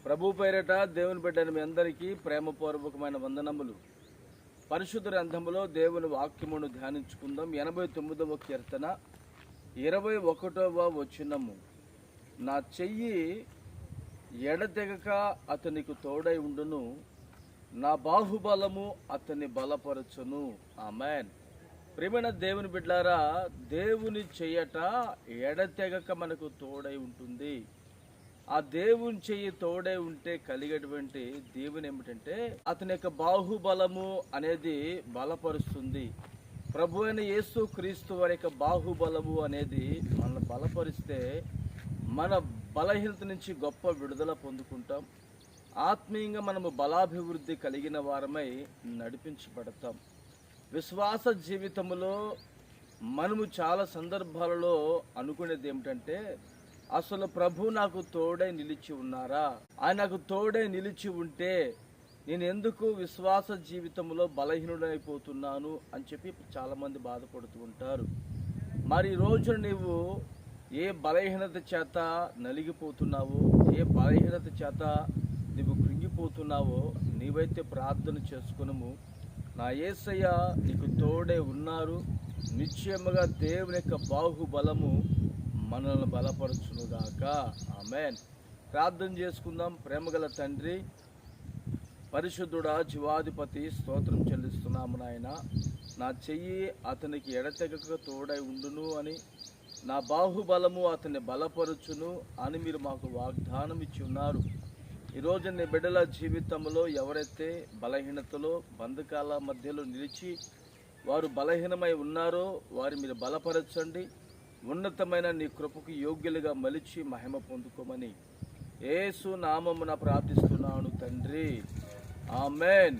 ప్రభు పేరిట దేవుని బిడ్డని మీ అందరికీ ప్రేమపూర్వకమైన వందనములు. పరిశుద్ధ గ్రంథములో దేవుని వాక్యమును ధ్యానించుకుందాం. 89వ కీర్తన 21వ వచనము. నా చెయ్యి ఎడతెగక అతనికి తోడై ఉండును, నా బాహుబలము అతన్ని బలపరచును. ఆమేన్. ప్రియమైన దేవుని బిడ్డలారా, దేవుని చెయ్యట ఎడతెగక మనకు తోడై ఉంటుంది. ఆ దేవుని చెయ్యి తోడై ఉంటే కలిగేటువంటి దేవుని ఏమిటంటే అతని యొక్క బాహుబలము అనేది బలపరుస్తుంది. ప్రభు అయిన యేసు క్రీస్తు వారి యొక్క బాహుబలము అనేది మనల్ని బలపరిస్తే మన బలహీనత నుంచి గొప్ప విడుదల పొందుకుంటాం. ఆత్మీయంగా మనము బలాభివృద్ధి కలిగిన వారమై నడిపించబడతాం. విశ్వాస జీవితంలో మనము చాలా సందర్భాలలో అనుకునేది ఏమిటంటే, అసలు ప్రభు నాకు తోడై నిలిచి ఉన్నారా? ఆయన నాకు తోడై నిలిచి ఉంటే నేను ఎందుకు విశ్వాస జీవితంలో బలహీనుడైపోతున్నాను అని చెప్పి చాలామంది బాధపడుతూ ఉంటారు. మరి ఈరోజు నీవు ఏ బలహీనత చేత నలిగిపోతున్నావో, ఏ బలహీనత చేత నువ్వు కృంగిపోతున్నావో నీవైతే ప్రార్థన చేసుకునము. నా యేసయ్య నీకు తోడే ఉన్నారు. నిశ్చయముగా దేవుని యొక్క బాహుబలము మనల్ని బలపరచునుగాక. ఆమేన్. ప్రార్థన చేసుకుందాం. ప్రేమగల తండ్రి, పరిశుద్ధుడా, జీవాధిపతి, స్తోత్రం చెల్లిస్తున్నాము నాయన. నా చెయ్యి అతనికి ఎడతెగక తోడై ఉండును అని, నా బాహుబలము అతన్ని బలపరచును అని మీరు మాకు వాగ్దానం ఇచ్చి ఉన్నారు. ఈరోజు నీ బిడ్డల జీవితంలో ఎవరైతే బలహీనతలో బంధకాల మధ్యలో నిలిచి వారు బలహీనమై ఉన్నారో వారు మీరు బలపరచండి. ఉన్నతమైన నీ కృపకు యోగ్యులుగా మలిచి మహిమ పొందుకోమని యేసు నామమున ప్రార్థిస్తున్నాను తండ్రి. ఆమేన్.